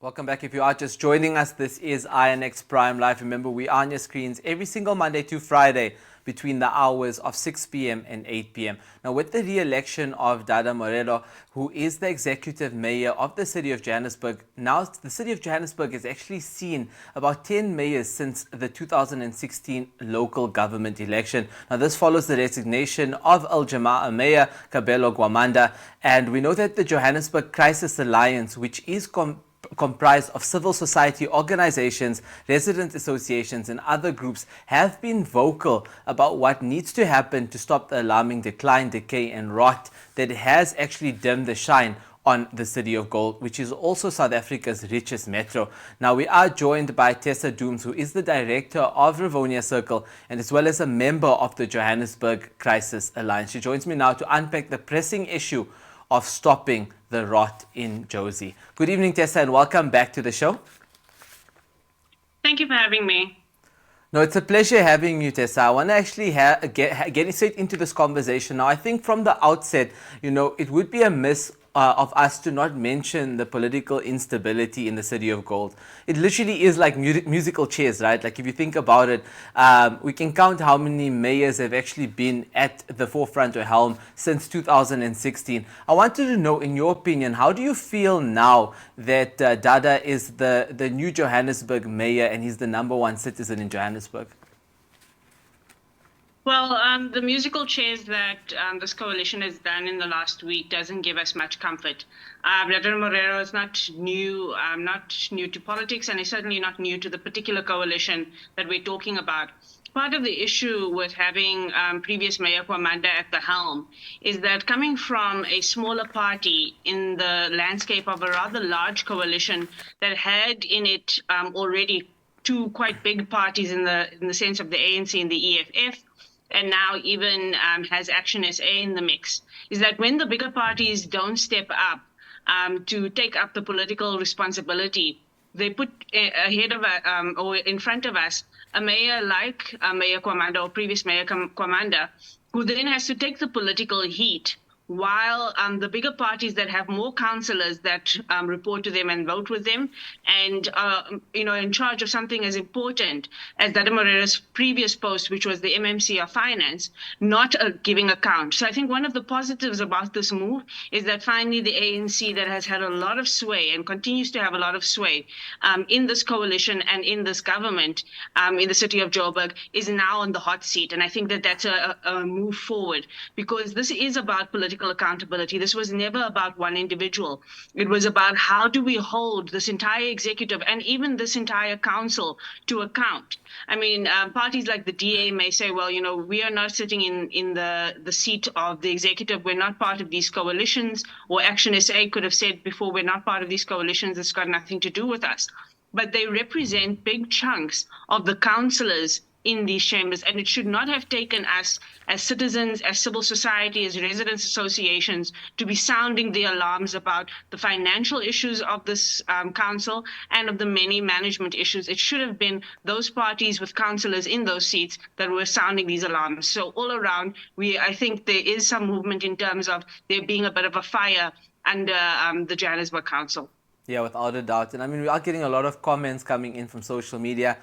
Welcome back. If you are just joining us, this is INX Prime Live. Remember, we are on your screens every single Monday to Friday between the hours of 6 p.m. and 8 p.m. Now, with the re-election of Dada Morero, who is the executive mayor of the city of Johannesburg, now the city of Johannesburg has actually seen about 10 mayors since the 2016 local government election. Now, this follows the resignation of Al Jamaa Mayor Kabelo Gwamanda, and we know that the Johannesburg Crisis Alliance, which is comprised of civil society organizations, resident associations, and other groups, have been vocal about what needs to happen to stop the alarming decline, decay, and rot that has actually dimmed the shine on the City of Gold, which is also South Africa's richest metro. Now, we are joined by Tessa Dooms, who is the director of Rivonia Circle and as well as a member of the Johannesburg Crisis Alliance. She joins me now to unpack the pressing issue of stopping the rot in Jozi. Good evening, Tessa, and welcome back to the show. Thank you for having me. No, it's a pleasure having you, Tessa. I want to actually get straight into this conversation. Now, I think from the outset, it would be a miss of us to not mention the political instability in the City of Gold. It literally is like musical chairs, right? Like if you think about it, we can count how many mayors have actually been at the forefront or helm since 2016. I wanted to know, in your opinion, how do you feel now that Dada is the new Johannesburg mayor and he's the #1 citizen in Johannesburg? Well, the musical chairs that this coalition has done in the last week doesn't give us much comfort. Dada Morero is not new to politics, and is certainly not new to the particular coalition that we're talking about. Part of the issue with having previous Mayor Kwamanda at the helm is that coming from a smaller party in the landscape of a rather large coalition that had in it already two quite big parties in the sense of the ANC and the EFF, and now even has Action SA in the mix, is that when the bigger parties don't step up to take up the political responsibility, they put ahead of or in front of us a mayor like Mayor Kwamanda or previous Mayor Kwamanda, who then has to take the political heat, while the bigger parties that have more councillors that report to them and vote with them and in charge of something as important as Dada Morero's previous post, which was the MMC of Finance, not giving account. So I think one of the positives about this move is that finally the ANC, that has had a lot of sway and continues to have a lot of sway in this coalition and in this government in the city of Joburg, is now on the hot seat. And I think that that's a move forward, because this is about political accountability. This was never about one individual. It was about how do we hold this entire executive and even this entire council to account. I mean, parties like the DA may say, well, we are not sitting in the seat of the executive. We're not part of these coalitions. Or Action SA could have said before, we're not part of these coalitions. It's got nothing to do with us. But they represent big chunks of the councillors in these chambers, and it should not have taken us as citizens, as civil society, as residents associations to be sounding the alarms about the financial issues of this council and of the many management issues. It should have been those parties with councillors in those seats that were sounding these alarms. So all around, I think there is some movement in terms of there being a bit of a fire under the Johannesburg Council. Yeah, without a doubt. And I mean, we are getting a lot of comments coming in from social media.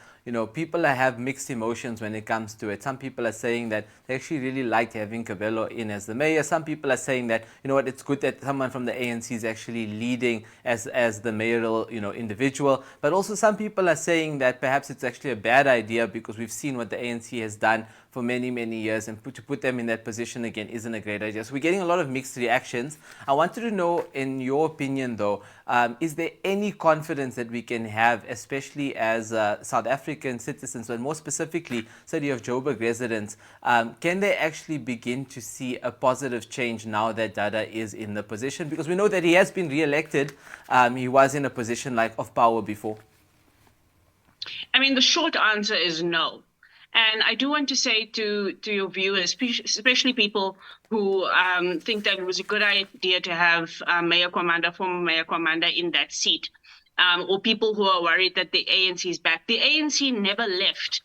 People have mixed emotions when it comes to it. Some people are saying that they actually really liked having Kabelo in as the mayor. Some people are saying that, it's good that someone from the ANC is actually leading as the mayoral, individual. But also some people are saying that perhaps it's actually a bad idea because we've seen what the ANC has done for many, many years, and to put them in that position again isn't a great idea. So we're getting a lot of mixed reactions. I wanted to know, in your opinion though, is there any confidence that we can have, especially as South African citizens, but more specifically City of Joburg residents, can they actually begin to see a positive change now that Dada is in the position? Because we know that he has been re-elected. He was in a position of power before. I mean, the short answer is no. And I do want to say to your viewers, especially people who think that it was a good idea to have Mayor Kwamanda, former Mayor Kwamanda, in that seat, or people who are worried that the ANC is back. The ANC never left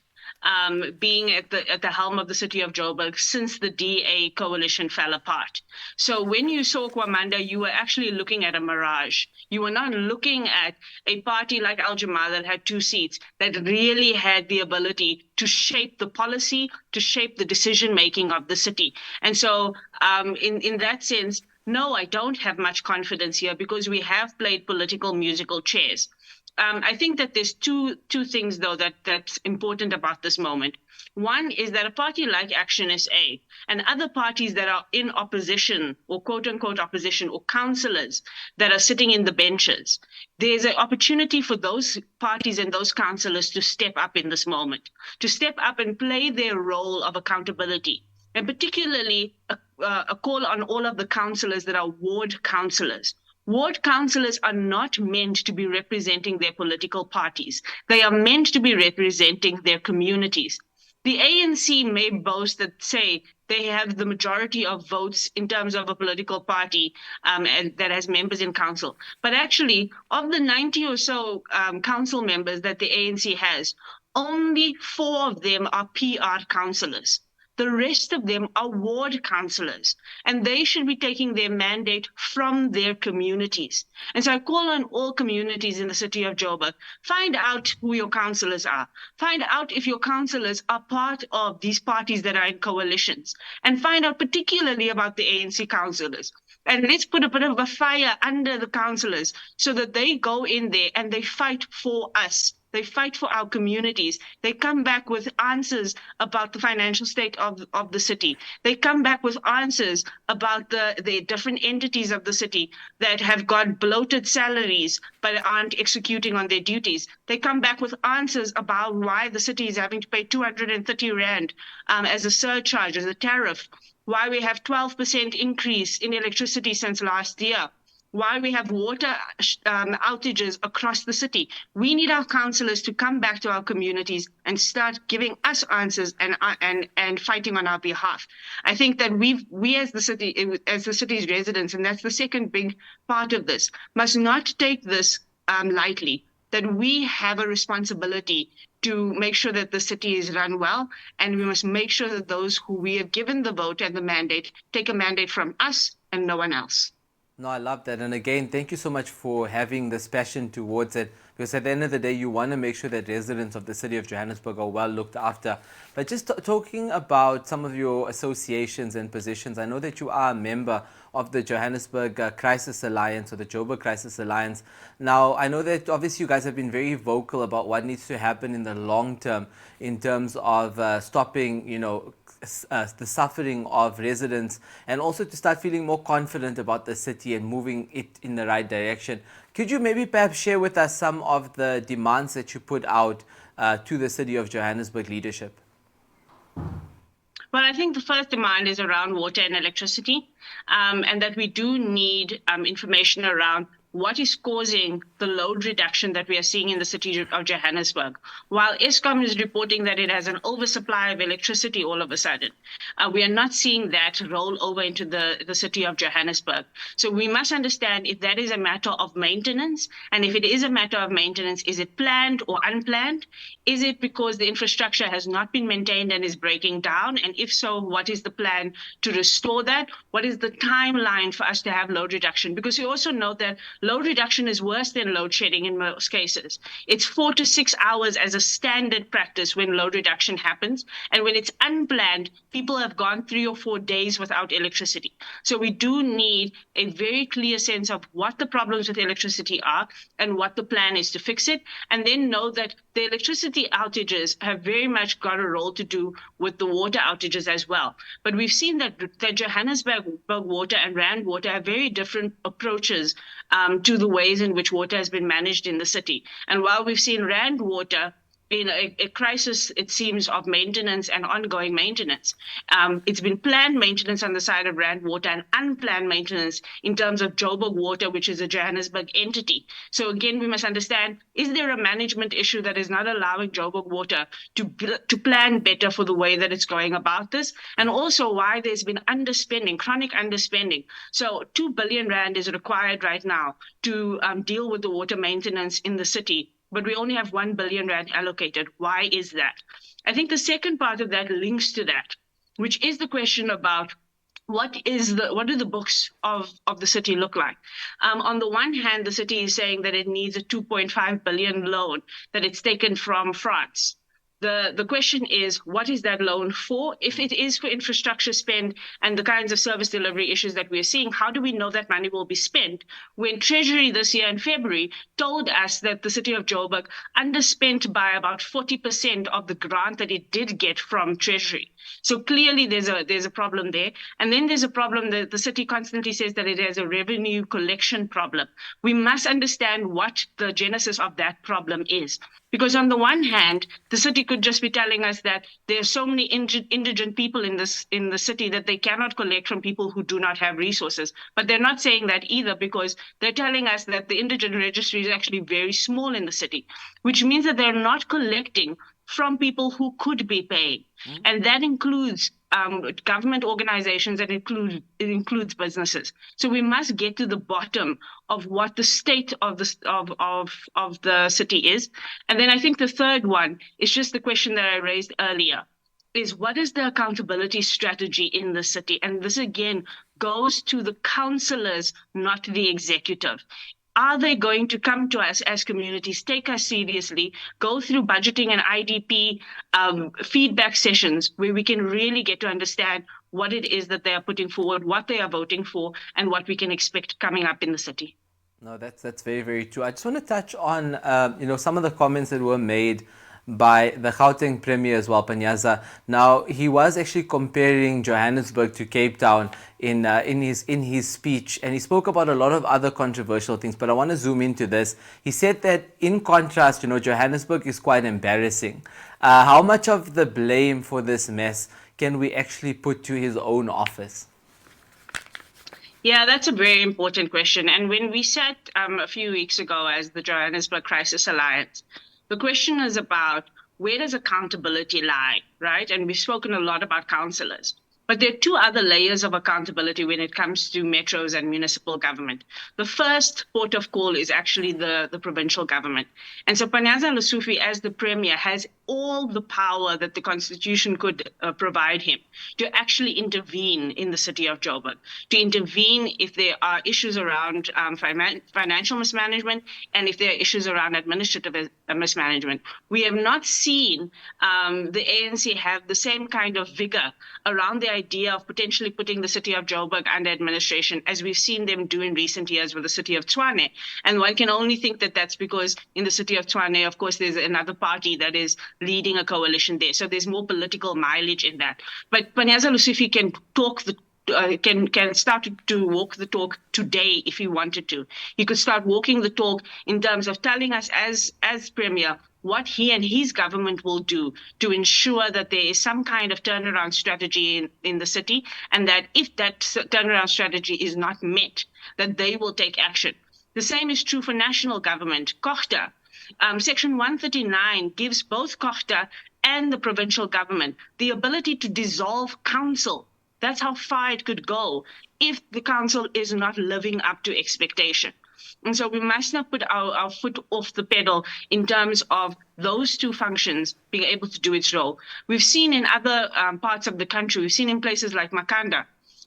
being at the helm of the city of Joburg since the DA coalition fell apart. So when you saw Kwamanda, you were actually looking at a mirage. You were not looking at a party like Al Jamaa that had 2 seats that really had the ability to shape the policy, to shape the decision making of the city. And so in that sense, no, I don't have much confidence here because we have played political musical chairs. I think that there's two things, though, that's important about this moment. One is that a party like Action SA and other parties that are in opposition or quote unquote opposition or councillors that are sitting in the benches, there's an opportunity for those parties and those councillors to step up in this moment, to step up and play their role of accountability. And particularly a call on all of the councillors that are ward councillors. Ward councillors are not meant to be representing their political parties. They are meant to be representing their communities. The ANC may boast that say they have the majority of votes in terms of a political party and that has members in council. But actually, of the 90 or so council members that the ANC has, only 4 of them are PR councillors. The rest of them are ward councillors, and they should be taking their mandate from their communities. And so I call on all communities in the city of Joburg, find out who your councillors are. Find out if your councillors are part of these parties that are in coalitions, and find out particularly about the ANC councillors. And let's put a bit of a fire under the councillors so that they go in there and they fight for us. They fight for our communities. They come back with answers about the financial state of the city. They come back with answers about the different entities of the city that have got bloated salaries but aren't executing on their duties. They come back with answers about why the city is having to pay 230 Rand as a surcharge, as a tariff, why we have 12% increase in electricity since last year, why we have water outages across the city. We need our councillors to come back to our communities and start giving us answers and fighting on our behalf. I think that we as the city's residents, and that's the second big part of this, must not take this lightly, that we have a responsibility to make sure that the city is run well, and we must make sure that those who we have given the vote and the mandate take a mandate from us and no one else. No, I love that. And again, thank you so much for having this passion towards it, because at the end of the day, you want to make sure that residents of the city of Johannesburg are well looked after. But just talking about some of your associations and positions, I know that you are a member of the Johannesburg Crisis Alliance, or the Joburg Crisis Alliance. Now, I know that obviously you guys have been very vocal about what needs to happen in the long term in terms of stopping, the suffering of residents, and also to start feeling more confident about the city and moving it in the right direction. Could you maybe perhaps share with us some of the demands that you put out to the city of Johannesburg leadership? Well, I think the first demand is around water and electricity, and that we do need information around what is causing the load reduction that we are seeing in the city of Johannesburg. While Eskom is reporting that it has an oversupply of electricity all of a sudden, we are not seeing that roll over into the city of Johannesburg. So we must understand if that is a matter of maintenance, and if it is a matter of maintenance, is it planned or unplanned? Is it because the infrastructure has not been maintained and is breaking down? And if so, what is the plan to restore that? What is the timeline for us to have load reduction? Because you also know that load reduction is worse than load shedding in most cases. It's 4 to 6 hours as a standard practice when load reduction happens. And when it's unplanned, people have gone 3 or 4 days without electricity. So we do need a very clear sense of what the problems with electricity are and what the plan is to fix it. And then know that the electricity outages have very much got a role to do with the water outages as well. But we've seen that Johannesburg Water and Rand Water have very different approaches to the ways in which water has been managed in the city. And while we've seen Rand Water in a crisis, it seems, of maintenance and ongoing maintenance. It's been planned maintenance on the side of Rand Water and unplanned maintenance in terms of Joburg Water, which is a Johannesburg entity. So again, we must understand, is there a management issue that is not allowing Joburg Water to plan better for the way that it's going about this? And also why there's been underspending, chronic underspending. So 2 billion Rand is required right now to deal with the water maintenance in the city. but we only have 1 billion rand allocated. Why is that? I think the second part of that links to that, which is the question about what do the books of the city look like? On the one hand, the city is saying that it needs a 2.5 billion loan that it's taken from France. The question is, what is that loan for? If it is for infrastructure spend and the kinds of service delivery issues that we're seeing, how do we know that money will be spent when Treasury this year in February told us that the city of Joburg underspent by about 40% of the grant that it did get from Treasury? So clearly there's a problem there. And then there's a problem that the city constantly says that it has a revenue collection problem. We must understand what the genesis of that problem is. Because on the one hand, the city could just be telling us that there are so many indigent people in the city that they cannot collect from people who do not have resources. But they're not saying that either, because they're telling us that the indigent registry is actually very small in the city, which means that they're not collecting from people who could be paying. And that includes government organizations, and it includes businesses. So we must get to the bottom of what the state of the city is. And then I think the third one is just the question that I raised earlier, is what is the accountability strategy in the city? And this again goes to the councillors, not the executive. Are they going to come to us as communities, take us seriously, go through budgeting and IDP feedback sessions where we can really get to understand what it is that they are putting forward, what they are voting for, and what we can expect coming up in the city? No, that's very, very true. I just want to touch on some of the comments that were made by the Gauteng Premier as well, Panyaza. Now, he was actually comparing Johannesburg to Cape Town in his speech, and he spoke about a lot of other controversial things, but I want to zoom into this. He said that in contrast, Johannesburg is quite embarrassing. How much of the blame for this mess can we actually put to his own office? Yeah, that's a very important question. And when we sat a few weeks ago as the Johannesburg Crisis Alliance, the question is about where does accountability lie, right? And we've spoken a lot about councillors. But there are two other layers of accountability when it comes to metros and municipal government. The first port of call is actually the provincial government. And so Panyaza Lesufi, as the Premier, has all the power that the Constitution could provide him to actually intervene in the city of Joburg, to intervene if there are issues around financial mismanagement and if there are issues around administrative mismanagement. We have not seen the ANC have the same kind of vigor around the idea of potentially putting the city of Joburg under administration as we've seen them do in recent years with the city of Tshwane. And one can only think that that's because in the city of Tshwane, of course, there's another party that is leading a coalition there. So there's more political mileage in that. But Panyaza Lesufi can talk can start to walk the talk today if he wanted to. He could start walking the talk in terms of telling us as Premier what he and his government will do to ensure that there is some kind of turnaround strategy in the city, and that if that turnaround strategy is not met, that they will take action. The same is true for national government. COGTA, Section 139 gives both COGTA and the provincial government the ability to dissolve council. That's how far it could go if the council is not living up to expectation. And so we must not put our foot off the pedal in terms of those two functions being able to do its role. We've seen in other parts of the country, we've seen in places like Makanda,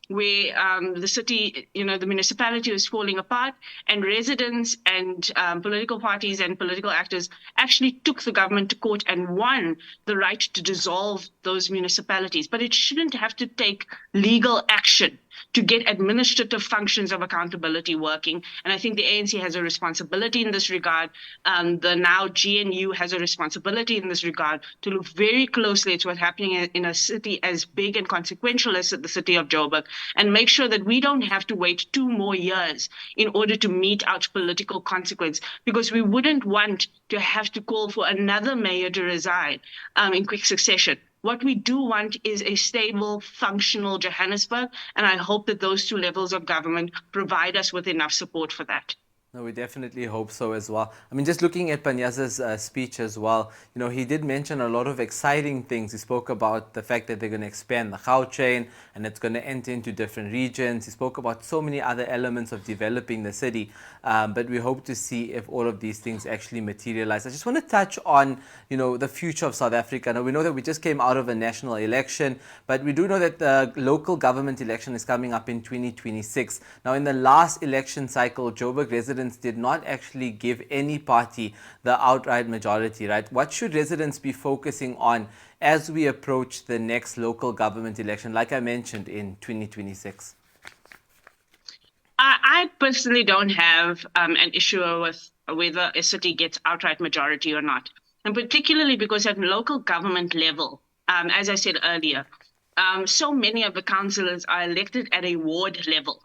where the city, the municipality was falling apart, and residents and political parties and political actors actually took the government to court and won the right to dissolve those municipalities. But it shouldn't have to take legal action to get administrative functions of accountability working. And I think the ANC has a responsibility in this regard. The now GNU has a responsibility in this regard to look very closely at what's happening in a city as big and consequential as the city of Joburg, and make sure that we don't have to wait 2 more years in order to mete out political consequence, because we wouldn't want to have to call for another mayor to resign in quick succession. What we do want is a stable, functional Johannesburg, and I hope that those two levels of government provide us with enough support for that. No, we definitely hope so as well. I mean, just looking at Panyaza's speech as well, he did mention a lot of exciting things. He spoke about the fact that they're going to expand the Gau chain and it's going to enter into different regions. He spoke about so many other elements of developing the city, but we hope to see if all of these things actually materialize. I just want to touch on, the future of South Africa. Now, we know that we just came out of a national election, but we do know that the local government election is coming up in 2026. Now, in the last election cycle, Joburg residents did not actually give any party the outright majority, right? What should residents be focusing on as we approach the next local government election, like I mentioned, in 2026? I personally don't have an issue with whether a city gets outright majority or not. And particularly because at local government level, as I said earlier, so many of the councillors are elected at a ward level.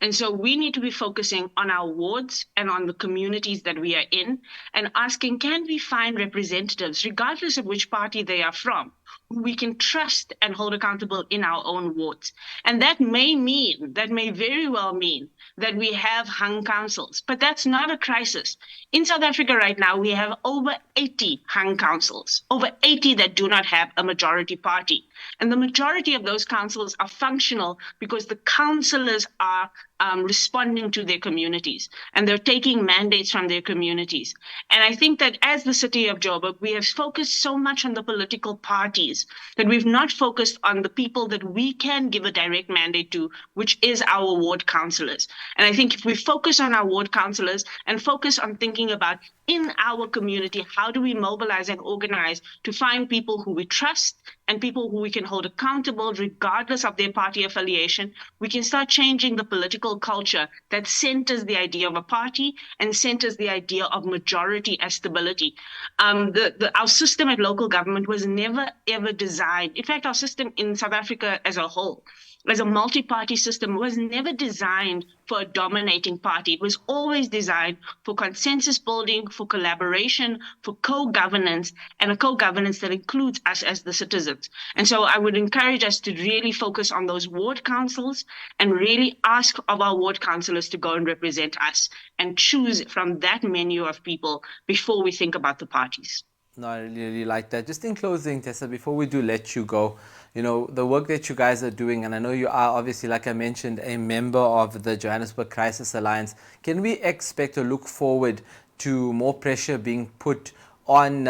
And so we need to be focusing on our wards and on the communities that we are in and asking, can we find representatives, regardless of which party they are from, who we can trust and hold accountable in our own wards? And that may very well mean that we have hung councils, but that's not a crisis. In South Africa right now, we have over 80 hung councils, over 80 that do not have a majority party. And the majority of those councils are functional because the councillors are responding to their communities and they're taking mandates from their communities. And I think that as the city of Joburg, we have focused so much on the political parties that we've not focused on the people that we can give a direct mandate to, which is our ward councillors. And I think if we focus on our ward councillors and focus on thinking about in our community, how do we mobilize and organize to find people who we trust and people who we can hold accountable regardless of their party affiliation, we can start changing the political culture that centers the idea of a party and centers the idea of majority as stability. Our system at local government was never, ever designed. In fact, our system in South Africa as a whole, as a multi-party system, was never designed for a dominating party. It was always designed for consensus building, for collaboration, for co-governance, and a co-governance that includes us as the citizens. And so I would encourage us to really focus on those ward councils and really ask of our ward councillors to go and represent us and choose from that menu of people before we think about the parties. No, I really like that. Just in closing, Tessa, before we do let you go, the work that you guys are doing, and I know you are obviously, like I mentioned, a member of the Johannesburg Crisis Alliance. Can we expect or look forward to more pressure being put on,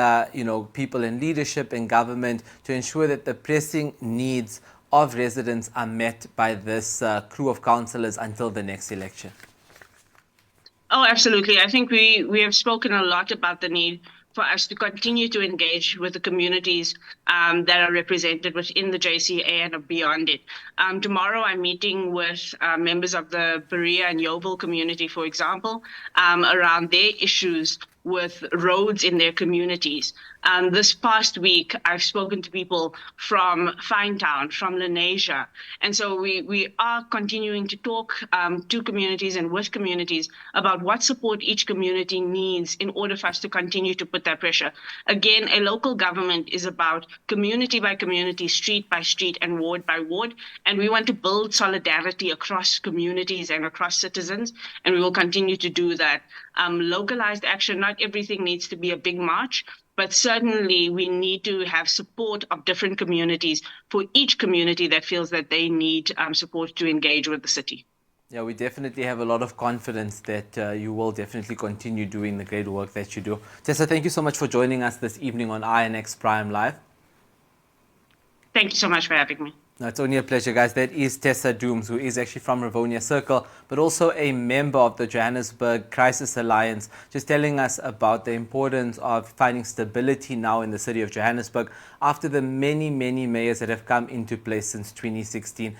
people in leadership and government to ensure that the pressing needs of residents are met by this crew of councillors until the next election? Oh, absolutely. I think we have spoken a lot about the need for us to continue to engage with the communities that are represented within the JCA and beyond it. Tomorrow, I'm meeting with members of the Berea and Yeoville community, for example, around their issues with roads in their communities. This past week, I've spoken to people from Finetown, from Lenasia. And so we are continuing to talk to communities and with communities about what support each community needs in order for us to continue to put that pressure. Again, a local government is about community by community, street by street, and ward by ward. And we want to build solidarity across communities and across citizens. And we will continue to do that. Localized action, not everything needs to be a big march, but certainly we need to have support of different communities for each community that feels that they need support to engage with the city. Yeah, we definitely have a lot of confidence that you will definitely continue doing the great work that you do. Tessa, thank you so much for joining us this evening on INX Prime Live. Thank you so much for having me. No, it's only a pleasure, guys. That is Tessa Dooms, who is actually from Rivonia Circle, but also a member of the Johannesburg Crisis Alliance, just telling us about the importance of finding stability now in the city of Johannesburg after the many, many mayors that have come into place since 2016.